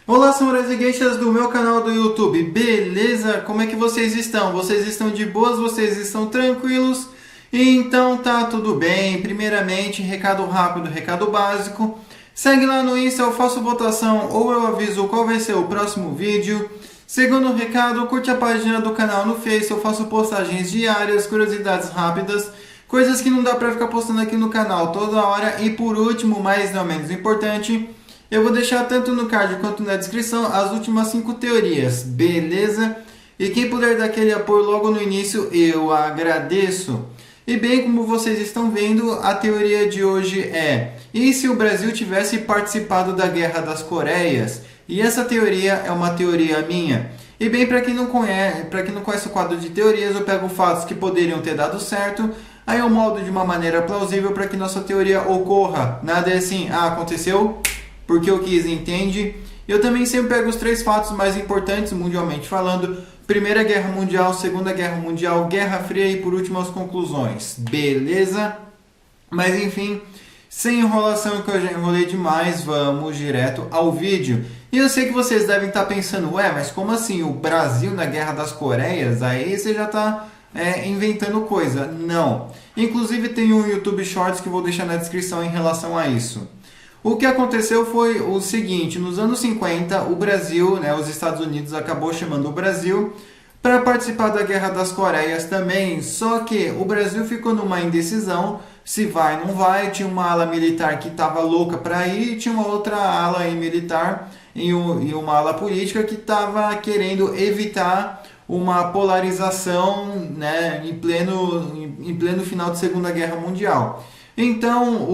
Olá, samurais e geishas do meu canal do YouTube, beleza? Como é que vocês estão? Vocês estão de boas? Vocês estão tranquilos? Então tá tudo bem. Primeiramente, recado rápido, recado básico. Segue lá no Insta, eu faço votação ou eu aviso qual vai ser o próximo vídeo. Segundo recado, curte a página do canal no Face, eu faço postagens diárias, curiosidades rápidas, coisas que não dá pra ficar postando aqui no canal toda hora. E por último, mas não menos importante, eu vou deixar tanto no card quanto na descrição as últimas 5 teorias, beleza? E quem puder dar aquele apoio logo no início, eu agradeço. E bem, como vocês estão vendo, a teoria de hoje é: e se o Brasil tivesse participado da Guerra das Coreias? E essa teoria é uma teoria minha. E bem, para quem não conhece o quadro de teorias, eu pego fatos que poderiam ter dado certo, aí eu moldo de uma maneira plausível para que nossa teoria ocorra. Nada é assim, aconteceu porque eu quis, entende? Eu também sempre pego os 3 fatos mais importantes mundialmente falando: Primeira Guerra Mundial, Segunda Guerra Mundial, Guerra Fria e por último as conclusões, beleza? Mas enfim, sem enrolação, que eu já enrolei demais, vamos direto ao vídeo. E eu sei que vocês devem estar pensando: ué, mas como assim, o Brasil na Guerra das Coreias? Aí você já está inventando coisa. Não. Inclusive tem um YouTube Shorts que eu vou deixar na descrição em relação a isso. O que aconteceu foi o seguinte: nos anos 50, o Brasil, os Estados Unidos acabou chamando o Brasil para participar da Guerra das Coreias também, só que o Brasil ficou numa indecisão, se vai ou não vai. Tinha uma ala militar que estava louca para ir, e tinha uma outra ala militar e uma ala política que estava querendo evitar uma polarização, em pleno final de Segunda Guerra Mundial. Então,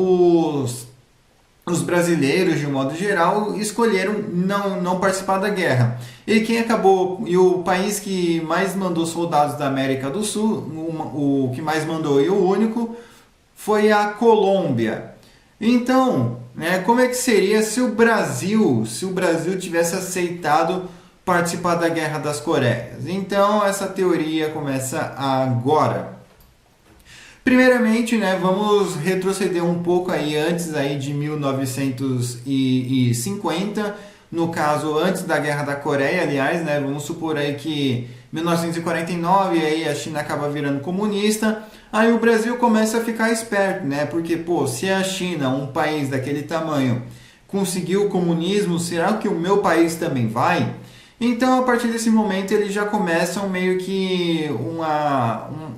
os brasileiros, de um modo geral, escolheram não participar da guerra. E o país que mais mandou soldados da América do Sul, o que mais mandou e o único, foi a Colômbia. Então, como é que seria se o Brasil tivesse aceitado participar da Guerra das Coreias? Então, essa teoria começa agora. Primeiramente, vamos retroceder um pouco aí antes aí de 1950, no caso antes da Guerra da Coreia, aliás, vamos supor aí que 1949 aí a China acaba virando comunista, aí o Brasil começa a ficar esperto, porque se a China, um país daquele tamanho, conseguiu o comunismo, será que o meu país também vai? Então, a partir desse momento, eles já começam meio que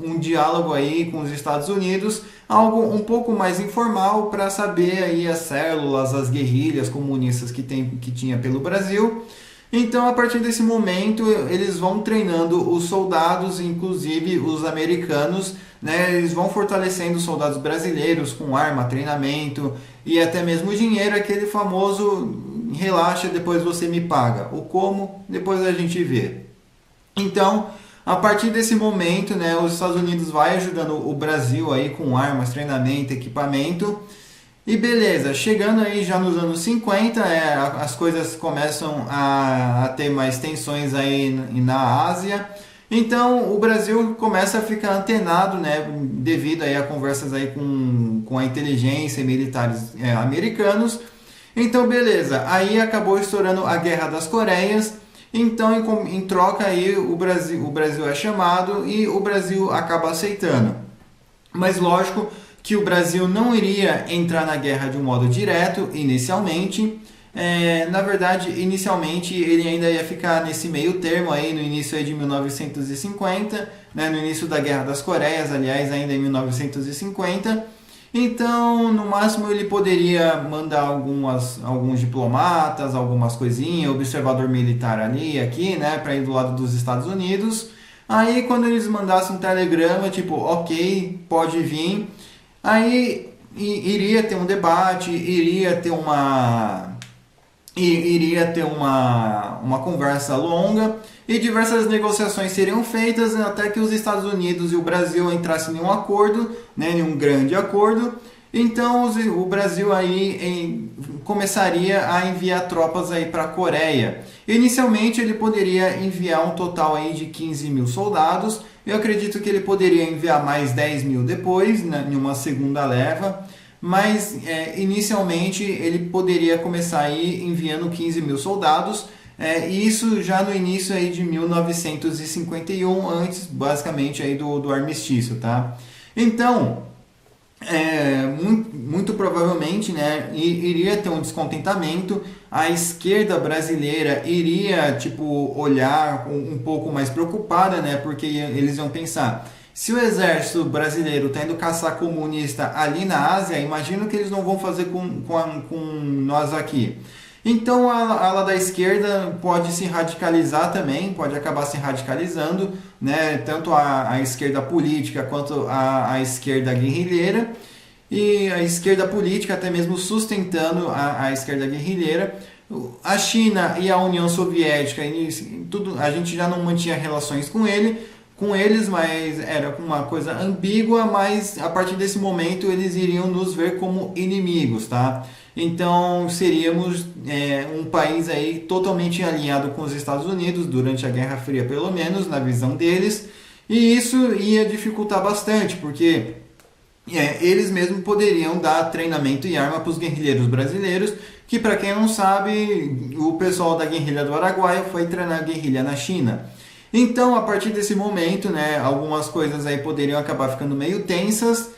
um diálogo aí com os Estados Unidos, algo um pouco mais informal para saber aí as células, as guerrilhas comunistas que tinha pelo Brasil. Então, a partir desse momento, eles vão treinando os soldados, inclusive os americanos, eles vão fortalecendo os soldados brasileiros com arma, treinamento e até mesmo dinheiro, aquele famoso relaxa, depois você me paga. O como, depois a gente vê. Então, a partir desse momento, os Estados Unidos vai ajudando o Brasil aí com armas, treinamento, equipamento. E beleza, chegando aí já nos anos 50, as coisas começam a ter mais tensões aí na Ásia. Então o Brasil começa a ficar antenado, devido aí a conversas aí com a inteligência e militares americanos. Então beleza, aí acabou estourando a Guerra das Coreias. Então em troca aí o Brasil é chamado e o Brasil acaba aceitando. Mas lógico que o Brasil não iria entrar na guerra de um modo direto inicialmente. Na verdade, inicialmente ele ainda ia ficar nesse meio termo aí no início aí de 1950, no início da Guerra das Coreias, aliás, ainda em 1950. Então, no máximo ele poderia mandar alguns diplomatas, algumas coisinhas, observador militar ali, aqui, para ir do lado dos Estados Unidos. Aí quando eles mandassem um telegrama, tipo, ok, pode vir, aí iria ter um debate, iria ter uma conversa longa e diversas negociações seriam feitas até que os Estados Unidos e o Brasil entrassem em um acordo, em um grande acordo. Então o Brasil aí começaria a enviar tropas aí para a Coreia. Inicialmente ele poderia enviar um total aí de 15 mil soldados. Eu acredito que ele poderia enviar mais 10 mil depois, em uma segunda leva. mas inicialmente ele poderia começar aí enviando 15 mil soldados, isso já no início aí de 1951, antes basicamente aí do armistício, tá? Então, muito provavelmente, né, iria ter um descontentamento, a esquerda brasileira iria tipo olhar um pouco mais preocupada, né, porque eles iam pensar: se o exército brasileiro está indo caçar comunista ali na Ásia, imagina o que eles não vão fazer com nós aqui. Então a ala da esquerda pode se radicalizar também, pode acabar se radicalizando, né? Tanto a esquerda política quanto a esquerda guerrilheira, e a esquerda política até mesmo sustentando a esquerda guerrilheira. A China e a União Soviética, tudo, a gente já não mantinha relações com eles, mas era uma coisa ambígua, mas a partir desse momento eles iriam nos ver como inimigos, tá? Então seríamos um país aí totalmente alinhado com os Estados Unidos durante a Guerra Fria, pelo menos na visão deles, e isso ia dificultar bastante, porque eles mesmos poderiam dar treinamento e arma para os guerrilheiros brasileiros, que, para quem não sabe, o pessoal da guerrilha do Araguaia foi treinar guerrilha na China. Então, a partir desse momento, né, algumas coisas aí poderiam acabar ficando meio tensas,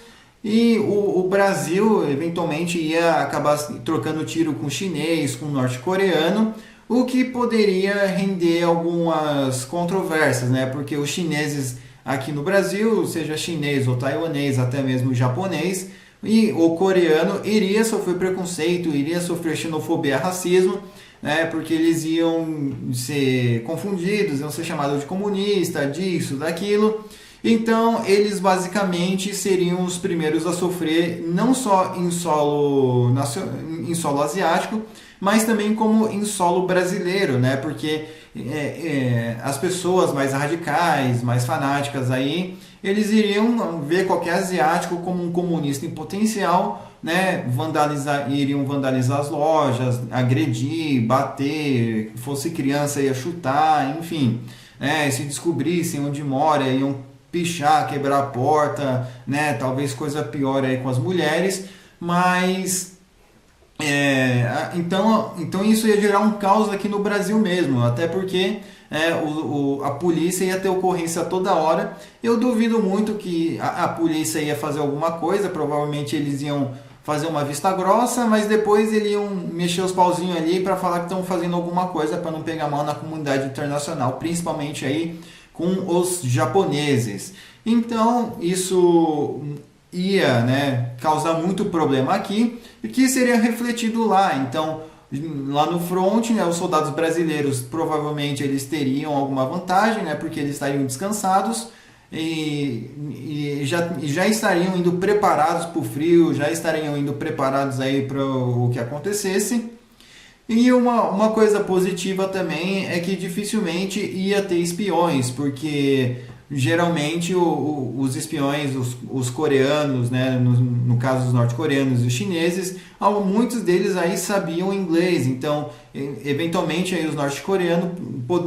e o Brasil eventualmente ia acabar trocando tiro com o chinês, com o norte-coreano, o que poderia render algumas controvérsias, né? Porque os chineses aqui no Brasil, seja chinês ou taiwanês, até mesmo japonês, e o coreano iria sofrer preconceito, iria sofrer xenofobia, racismo, né? Porque eles iam ser confundidos, iam ser chamados de comunista, disso, daquilo. Então, eles basicamente seriam os primeiros a sofrer, não só em solo asiático, mas também como em solo brasileiro, né? Porque as pessoas mais radicais, mais fanáticas aí, eles iriam ver qualquer asiático como um comunista em potencial, né? Iriam vandalizar as lojas, agredir, bater, fosse criança ia chutar, enfim, se descobrissem onde mora, iam pichar, quebrar a porta, né? Talvez coisa pior aí com as mulheres, mas então isso ia gerar um caos aqui no Brasil mesmo, até porque a polícia ia ter ocorrência toda hora. Eu duvido muito que a polícia ia fazer alguma coisa, provavelmente eles iam fazer uma vista grossa, mas depois eles iam mexer os pauzinhos ali para falar que estão fazendo alguma coisa para não pegar mal na comunidade internacional, principalmente aí com os japoneses. Então isso ia, né, causar muito problema aqui, e que seria refletido lá. Então lá no front, né, os soldados brasileiros provavelmente eles teriam alguma vantagem, né, porque eles estariam descansados e já estariam indo preparados para o frio, já estariam indo preparados aí para o que acontecesse. E uma coisa positiva também é que dificilmente ia ter espiões, porque geralmente os espiões, os coreanos, né, no caso os norte-coreanos e os chineses, muitos deles aí sabiam inglês, então eventualmente aí os norte-coreanos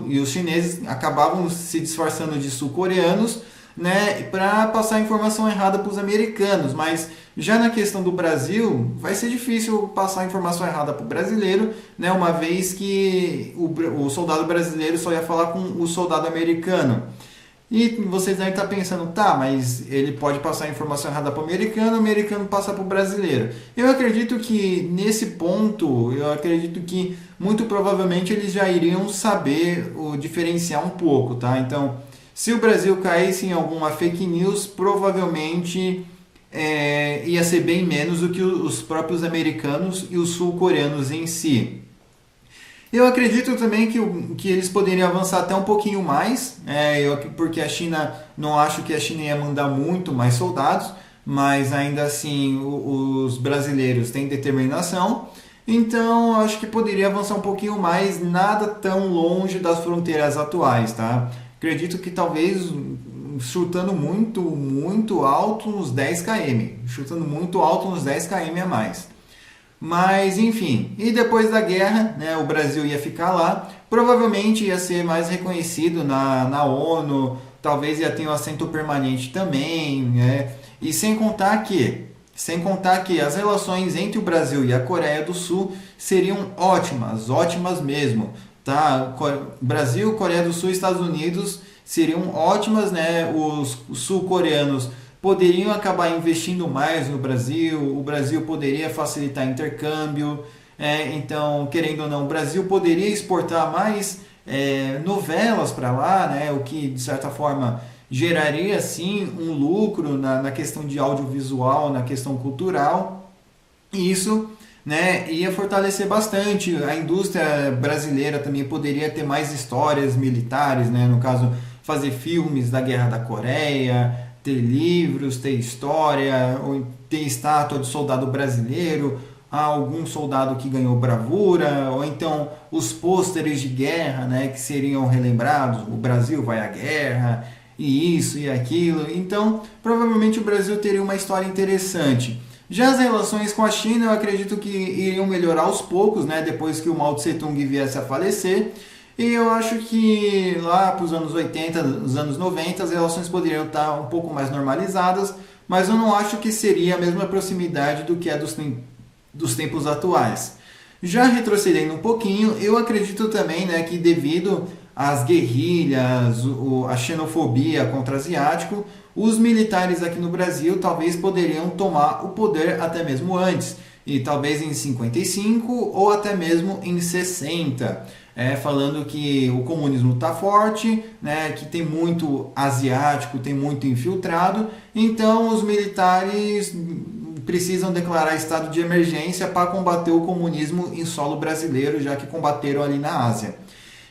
e os chineses acabavam se disfarçando de sul-coreanos, né, para passar informação errada para os americanos. Mas já na questão do Brasil, vai ser difícil passar informação errada para o brasileiro, né, uma vez que o soldado brasileiro só ia falar com o soldado americano. E vocês devem estar pensando, tá, mas ele pode passar informação errada para o americano passa para o brasileiro. Eu acredito que nesse ponto, que muito provavelmente eles já iriam saber diferenciar um pouco, tá? Então, se o Brasil caísse em alguma fake news, provavelmente ia ser bem menos do que os próprios americanos e os sul-coreanos em si. Eu acredito também que eles poderiam avançar até um pouquinho mais, porque a China, não acho que a China ia mandar muito mais soldados, mas ainda assim os brasileiros têm determinação, então acho que poderia avançar um pouquinho mais, nada tão longe das fronteiras atuais, tá? Acredito que talvez chutando muito, muito alto uns 10 km, chutando muito alto uns 10 km a mais. Mas enfim, e depois da guerra, né, o Brasil ia ficar lá, provavelmente ia ser mais reconhecido na ONU, talvez ia ter um assento permanente também, né? E sem contar que, Sem contar que as relações entre o Brasil e a Coreia do Sul seriam ótimas, ótimas mesmo. Tá? Brasil, Coreia do Sul e Estados Unidos seriam ótimas, né? Os sul-coreanos poderiam acabar investindo mais no Brasil, o Brasil poderia facilitar intercâmbio, então, querendo ou não, o Brasil poderia exportar mais novelas para lá, né? O que, de certa forma, geraria, sim, um lucro na questão de audiovisual, na questão cultural, e isso, né, ia fortalecer bastante. A indústria brasileira também poderia ter mais histórias militares, né? No caso, fazer filmes da Guerra da Coreia, ter livros, ter história, ou ter estátua de soldado brasileiro, algum soldado que ganhou bravura, ou então os pôsteres de guerra, né, que seriam relembrados, o Brasil vai à guerra, e isso e aquilo. Então, provavelmente o Brasil teria uma história interessante. Já as relações com a China, eu acredito que iriam melhorar aos poucos, né, depois que o Mao Tse-tung viesse a falecer. E eu acho que lá para os anos 80, os anos 90, as relações poderiam estar um pouco mais normalizadas, mas eu não acho que seria a mesma proximidade do que é dos tempos atuais. Já retrocedendo um pouquinho, eu acredito também, né, que devido às guerrilhas, a xenofobia contra asiático, os militares aqui no Brasil talvez poderiam tomar o poder até mesmo antes, e talvez em 55 ou até mesmo em 60. Falando que o comunismo está forte, né, que tem muito asiático, tem muito infiltrado, então os militares precisam declarar estado de emergência para combater o comunismo em solo brasileiro, já que combateram ali na Ásia.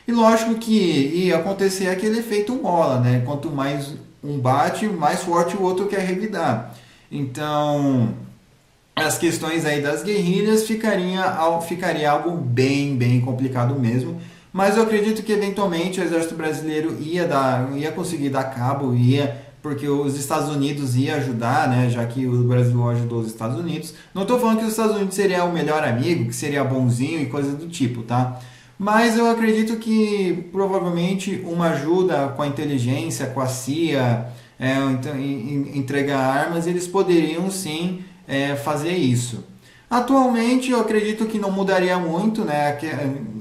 E lógico que ia acontecer aquele efeito mola, né? Quanto mais um bate, mais forte o outro quer revidar. Então, as questões aí das guerrilhas ficaria algo bem complicado mesmo, mas eu acredito que eventualmente o exército brasileiro ia conseguir dar cabo, porque os Estados Unidos ia ajudar, né, já que o Brasil ajudou os Estados Unidos. Não estou falando que os Estados Unidos seria o melhor amigo, que seria bonzinho e coisa do tipo, tá? Mas eu acredito que provavelmente uma ajuda com a inteligência, com a CIA, entregar armas, eles poderiam sim fazer isso. Atualmente eu acredito que não mudaria muito, né?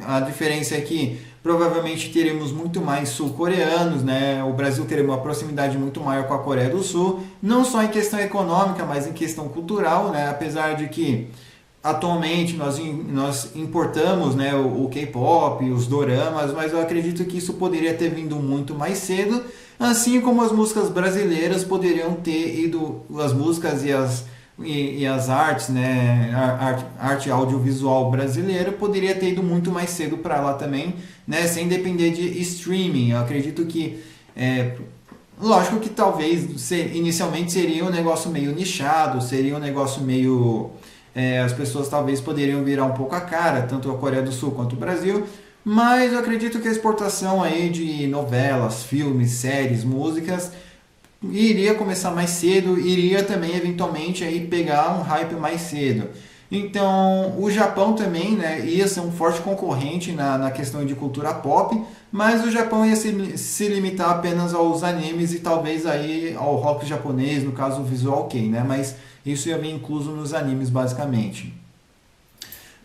A diferença é que provavelmente teremos muito mais sul-coreanos, né? O Brasil teria uma proximidade muito maior com a Coreia do Sul, não só em questão econômica, mas em questão cultural, né? Apesar de que atualmente nós importamos, né, o K-pop, os doramas, mas eu acredito que isso poderia ter vindo muito mais cedo, assim como as músicas brasileiras poderiam ter ido, as músicas e as artes, né, arte audiovisual brasileira poderia ter ido muito mais cedo para lá também, né, sem depender de streaming. Eu acredito que, lógico que talvez inicialmente seria um negócio meio nichado, seria um negócio meio... as pessoas talvez poderiam virar um pouco a cara, tanto a Coreia do Sul quanto o Brasil, mas eu acredito que a exportação aí de novelas, filmes, séries, músicas iria começar mais cedo, iria também eventualmente aí pegar um hype mais cedo. Então o Japão também, né, ia ser um forte concorrente na questão de cultura pop, mas o Japão ia se limitar apenas aos animes e talvez aí ao rock japonês, no caso o visual kei, né, mas isso ia vir incluso nos animes basicamente.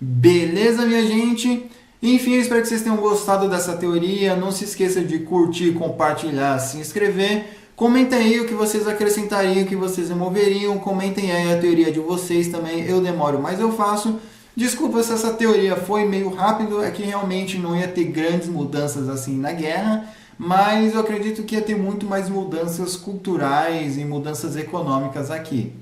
Beleza, minha gente? Enfim, eu espero que vocês tenham gostado dessa teoria. Não se esqueça de curtir, compartilhar, se inscrever. Comentem aí o que vocês acrescentariam, o que vocês removeriam. Comentem aí a teoria de vocês também. Eu demoro, mas eu faço. Desculpa se essa teoria foi meio rápido. É que realmente não ia ter grandes mudanças assim na guerra. Mas eu acredito que ia ter muito mais mudanças culturais e mudanças econômicas aqui.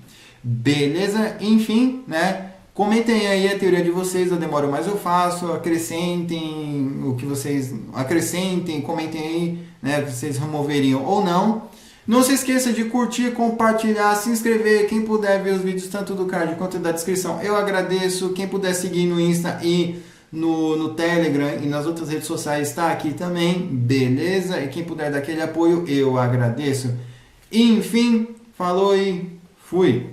Beleza? Enfim, né? Comentem aí a teoria de vocês, eu demoro, mas eu faço. Acrescentem o que vocês... Acrescentem, comentem aí, né? O que vocês removeriam ou não. Não se esqueça de curtir, compartilhar, se inscrever. Quem puder ver os vídeos tanto do card quanto da descrição, eu agradeço. Quem puder seguir no Insta e no Telegram e nas outras redes sociais está aqui também. Beleza? E quem puder dar aquele apoio, eu agradeço. Enfim, falou e fui!